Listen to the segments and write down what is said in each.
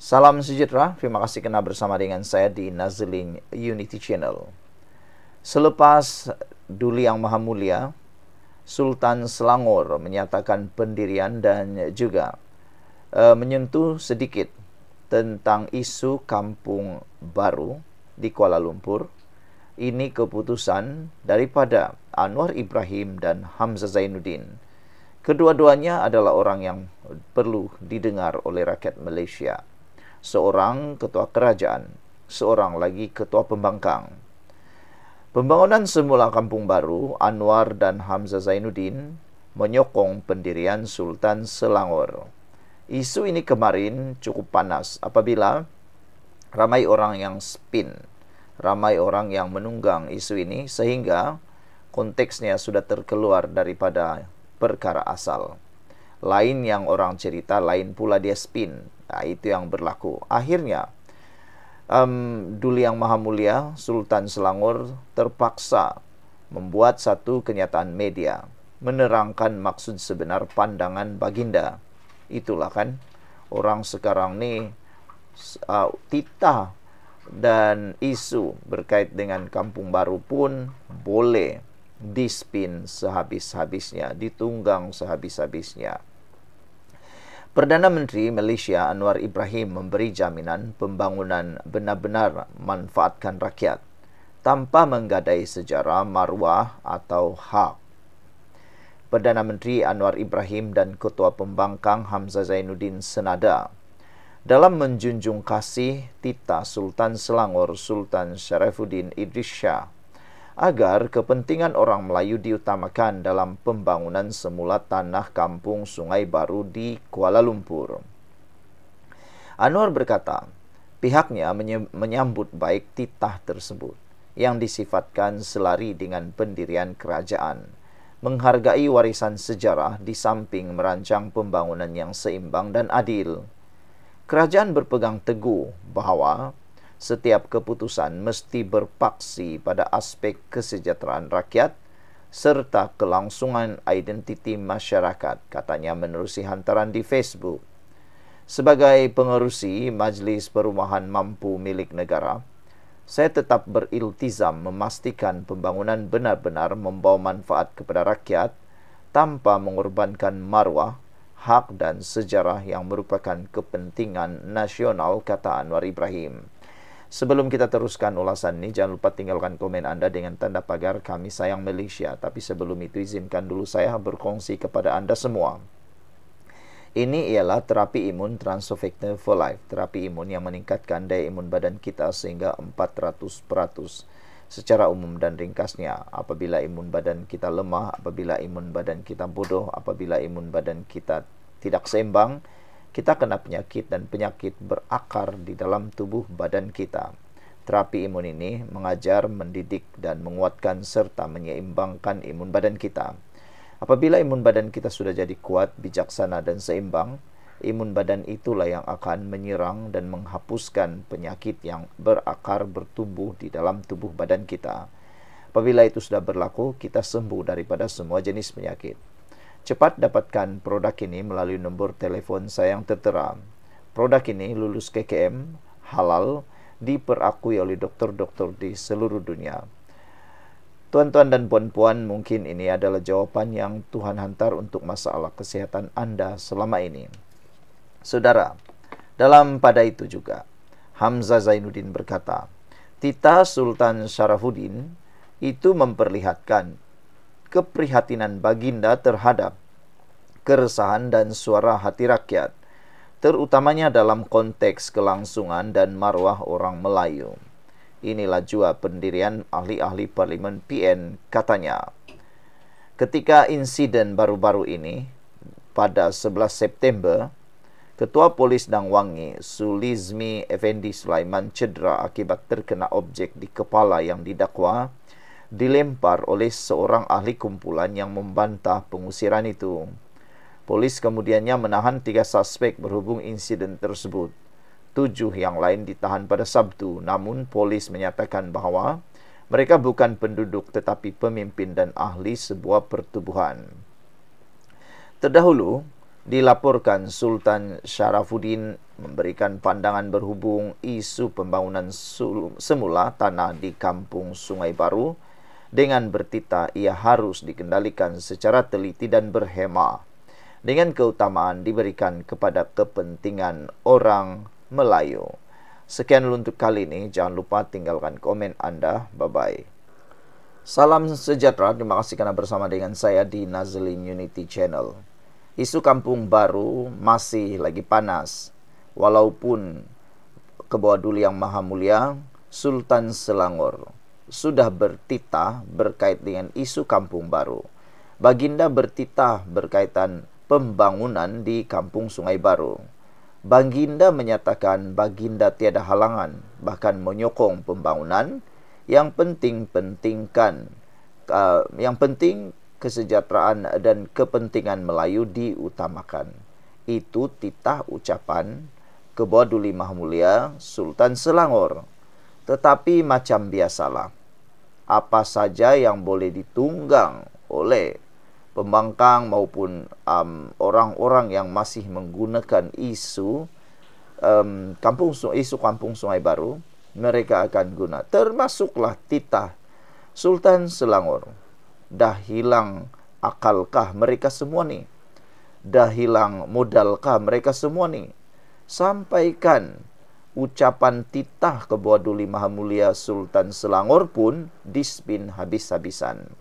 Salam sejahtera, terima kasih kena bersama dengan saya di Nazlin Unity Channel. Selepas Duli Yang Maha Mulia, Sultan Selangor menyatakan pendirian dan juga menyentuh sedikit tentang isu kampung baru di Kuala Lumpur. Ini keputusan daripada Anwar Ibrahim dan Hamzah Zainuddin. Kedua-duanya adalah orang yang perlu didengar oleh rakyat Malaysia. Seorang ketua kerajaan, seorang lagi ketua pembangkang. Pembangunan semula kampung baru, Anwar dan Hamzah Zainuddin menyokong pendirian Sultan Selangor. Isu ini kemarin cukup panas apabila ramai orang yang spin, ramai orang yang menunggang isu ini sehingga konteksnya sudah terkeluar daripada perkara asal. Lain yang orang cerita, lain pula dia spin. Nah, itu yang berlaku. Akhirnya, Duli Yang Maha Mulia, Sultan Selangor terpaksa membuat satu kenyataan media, menerangkan maksud sebenar pandangan baginda. Itulah kan, orang sekarang ni titah dan isu berkait dengan kampung baru pun boleh dispin sehabis-habisnya, ditunggang sehabis-habisnya. Perdana Menteri Malaysia Anwar Ibrahim memberi jaminan pembangunan benar-benar manfaatkan rakyat tanpa menggadai sejarah, maruah atau hak. Perdana Menteri Anwar Ibrahim dan Ketua Pembangkang Hamzah Zainuddin senada dalam menjunjung kasih titah Sultan Selangor Sultan Sharifuddin Idris Shah agar kepentingan orang Melayu diutamakan dalam pembangunan semula tanah kampung Sungai Baru di Kuala Lumpur. Anwar berkata, pihaknya menyambut baik titah tersebut yang disifatkan selari dengan pendirian kerajaan, menghargai warisan sejarah di samping merancang pembangunan yang seimbang dan adil. Kerajaan berpegang teguh bahawa setiap keputusan mesti berpaksi pada aspek kesejahteraan rakyat serta kelangsungan identiti masyarakat, katanya menerusi hantaran di Facebook. Sebagai pengerusi Majlis Perumahan Mampu milik negara, saya tetap beriltizam memastikan pembangunan benar-benar membawa manfaat kepada rakyat tanpa mengorbankan maruah, hak dan sejarah yang merupakan kepentingan nasional, kata Anwar Ibrahim. Sebelum kita teruskan ulasan ini, jangan lupa tinggalkan komen anda dengan tanda pagar Kami Sayang Malaysia. Tapi sebelum itu, izinkan dulu saya berkongsi kepada anda semua. Ini ialah terapi imun Transofector for Life. Terapi imun yang meningkatkan daya imun badan kita sehingga 400%. Secara umum dan ringkasnya, apabila imun badan kita lemah, apabila imun badan kita bodoh, apabila imun badan kita tidak seimbang, kita kena penyakit dan penyakit berakar di dalam tubuh badan kita. Terapi imun ini mengajar, mendidik dan menguatkan serta menyeimbangkan imun badan kita. Apabila imun badan kita sudah jadi kuat, bijaksana dan seimbang, imun badan itulah yang akan menyerang dan menghapuskan penyakit yang berakar bertumbuh di dalam tubuh badan kita. Apabila itu sudah berlaku, kita sembuh daripada semua jenis penyakit. Cepat dapatkan produk ini melalui nombor telefon saya yang tertera. Produk ini lulus KKM, halal, diperakui oleh doktor-doktor di seluruh dunia. Tuan-tuan dan puan-puan, mungkin ini adalah jawapan yang Tuhan hantar untuk masalah kesehatan anda selama ini. Saudara, dalam pada itu juga, Hamzah Zainuddin berkata, titah Sultan Sharifuddin itu memperlihatkan keprihatinan baginda terhadap keresahan dan suara hati rakyat, terutamanya dalam konteks kelangsungan dan maruah orang Melayu. Inilah jua pendirian ahli-ahli Parlimen PN, katanya. Ketika insiden baru-baru ini, pada 11 September, Ketua Polis Dang Wangi, Sulizmi Effendi Sulaiman cedera akibat terkena objek di kepala yang didakwa dilempar oleh seorang ahli kumpulan yang membantah pengusiran itu. Polis kemudiannya menahan 3 suspek berhubung insiden tersebut. 7 yang lain ditahan pada Sabtu, namun polis menyatakan bahawa mereka bukan penduduk tetapi pemimpin dan ahli sebuah pertubuhan. Terdahulu, Dilaporkan Sultan Syarafuddin memberikan pandangan berhubung isu pembangunan semula tanah di Kampung Sungai Baru dengan bertitah ia harus dikendalikan secara teliti dan berhema dengan keutamaan diberikan kepada kepentingan orang Melayu. Sekian untuk kali ini. Jangan lupa tinggalkan komen Anda. Bye-bye. Salam sejahtera. Terima kasih karena bersama dengan saya di Nazlin Unity Channel. Isu Kampung Baru masih lagi panas. Walaupun ke bawah Duli Yang Maha Mulia, Sultan Selangor sudah bertitah berkait dengan isu Kampung Baru. Baginda bertitah berkaitan pembangunan di Kampung Sungai Baru. Baginda menyatakan baginda tiada halangan, bahkan menyokong pembangunan. Yang penting kesejahteraan dan kepentingan Melayu diutamakan. Itu titah ucapan ke bawah Duli Maha Mulia Sultan Selangor. Tetapi macam biasalah, apa saja yang boleh ditunggang oleh pembangkang maupun orang-orang yang masih menggunakan isu Kampung Sungai Baru, mereka akan guna. Termasuklah titah Sultan Selangor. Dah hilang akalkah mereka semua nih? Dah hilang modalkah mereka semua nih? Sampaikan ucapan titah ke bawah Duli Maha Mulia Sultan Selangor pun dispin habis-habisan.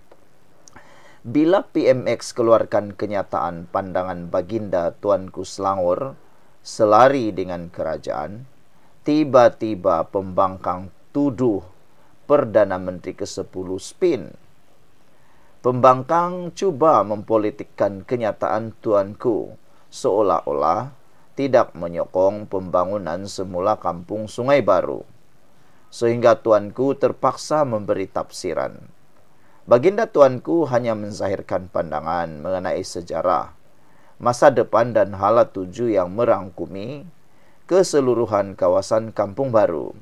Bila PMX keluarkan kenyataan pandangan baginda Tuanku Selangor selari dengan kerajaan, tiba-tiba pembangkang tuduh Perdana Menteri ke-10 spin. Pembangkang cuba mempolitikkan kenyataan Tuanku seolah-olah tidak menyokong pembangunan semula Kampung Sungai Baru, sehingga Tuanku terpaksa memberi tafsiran. Baginda Tuanku hanya menzahirkan pandangan mengenai sejarah, masa depan dan hala tuju yang merangkumi keseluruhan kawasan Kampung Baru.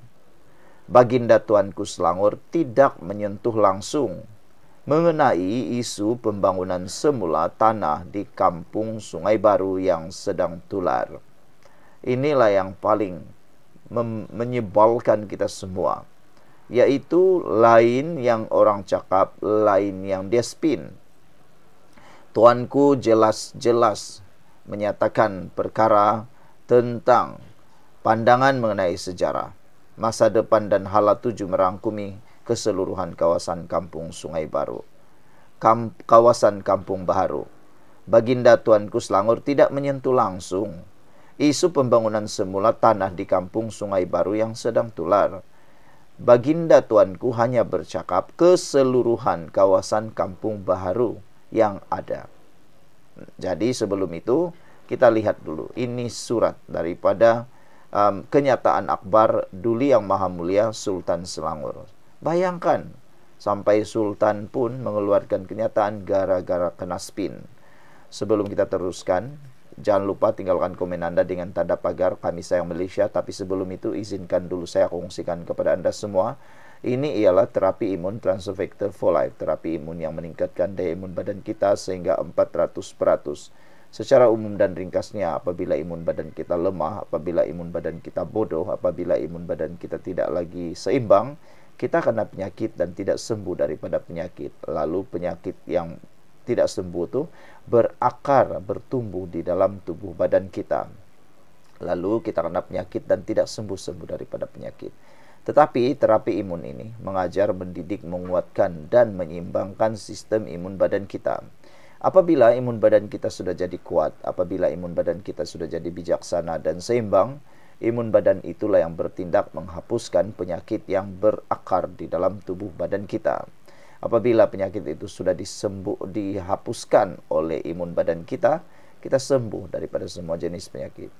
Baginda Tuanku Selangor tidak menyentuh langsung mengenai isu pembangunan semula tanah di Kampung Sungai Baru yang sedang tular. Inilah yang paling menyebalkan kita semua, yaitu lain yang orang cakap, lain yang dia spin. Tuanku jelas-jelas menyatakan perkara tentang pandangan mengenai sejarah, masa depan dan hala tuju merangkumi keseluruhan kawasan Kampung Sungai Baru. Kawasan Kampung Baru. Baginda Tuanku Selangor tidak menyentuh langsung isu pembangunan semula tanah di Kampung Sungai Baru yang sedang tular. Baginda Tuanku hanya bercakap keseluruhan kawasan Kampung Baru yang ada. Jadi sebelum itu kita lihat dulu. Ini surat daripada kenyataan akbar Duli Yang Maha Mulia Sultan Selangor. Bayangkan, sampai Sultan pun mengeluarkan kenyataan gara-gara kena spin. Sebelum kita teruskan, jangan lupa tinggalkan komen Anda dengan tanda pagar Kami Sayang Malaysia. Tapi sebelum itu izinkan dulu saya kongsikan kepada Anda semua. Ini ialah terapi imun Transfer Factor for Life. Terapi imun yang meningkatkan daya imun badan kita sehingga 400%. Secara umum dan ringkasnya, apabila imun badan kita lemah, apabila imun badan kita bodoh, apabila imun badan kita tidak lagi seimbang, kita kena penyakit dan tidak sembuh daripada penyakit. Lalu penyakit yang tidak sembuh itu berakar, bertumbuh di dalam tubuh badan kita. Lalu kita kena penyakit dan tidak sembuh-sembuh daripada penyakit. Tetapi terapi imun ini mengajar, mendidik, menguatkan dan menyeimbangkan sistem imun badan kita. Apabila imun badan kita sudah jadi kuat, apabila imun badan kita sudah jadi bijaksana dan seimbang, imun badan itulah yang bertindak menghapuskan penyakit yang berakar di dalam tubuh badan kita. Apabila penyakit itu sudah dihapuskan oleh imun badan kita, kita sembuh daripada semua jenis penyakit.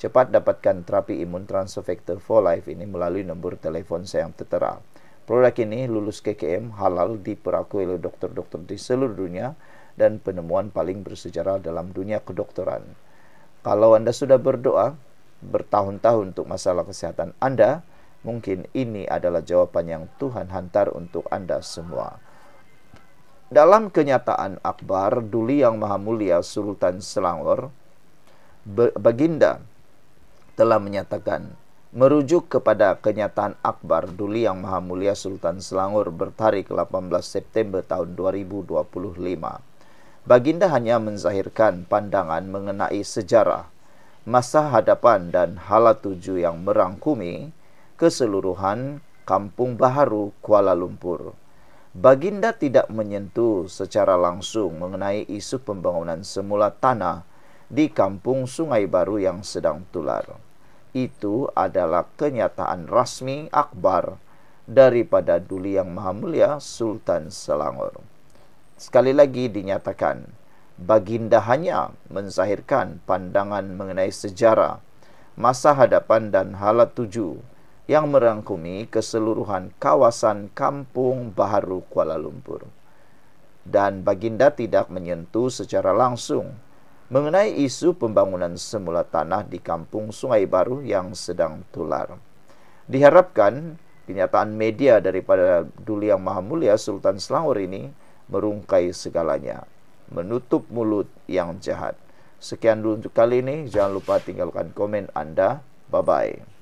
Cepat dapatkan terapi imun Transfer Factor for Life ini melalui nombor telefon saya yang tertera. Produk ini lulus KKM, halal, diperakui oleh dokter-dokter di seluruh dunia, dan penemuan paling bersejarah dalam dunia kedokteran. Kalau Anda sudah berdoa bertahun-tahun untuk masalah kesehatan Anda, mungkin ini adalah jawaban yang Tuhan hantar untuk Anda semua. Dalam kenyataan akbar Duli Yang Maha Mulia Sultan Selangor, Baginda telah menyatakan, merujuk kepada kenyataan akbar Duli Yang Maha Mulia Sultan Selangor bertarikh 18 September tahun 2025. Baginda hanya menzahirkan pandangan mengenai sejarah, masa hadapan dan hala tuju yang merangkumi keseluruhan Kampung Baharu Kuala Lumpur. Baginda tidak menyentuh secara langsung mengenai isu pembangunan semula tanah di Kampung Sungai Baru yang sedang tular. Itu adalah kenyataan rasmi akbar daripada Duli Yang Maha Mulia Sultan Selangor. Sekali lagi dinyatakan, Baginda hanya menzahirkan pandangan mengenai sejarah, masa hadapan dan hala tuju yang merangkumi keseluruhan kawasan Kampung Baharu Kuala Lumpur. Dan Baginda tidak menyentuh secara langsung mengenai isu pembangunan semula tanah di Kampung Sungai Baru yang sedang tular. Diharapkan kenyataan media daripada Duli Yang Maha Mulia Sultan Selangor ini merungkai segalanya, menutup mulut yang jahat. Sekian dulu untuk kali ini. Jangan lupa tinggalkan komen Anda. Bye-bye.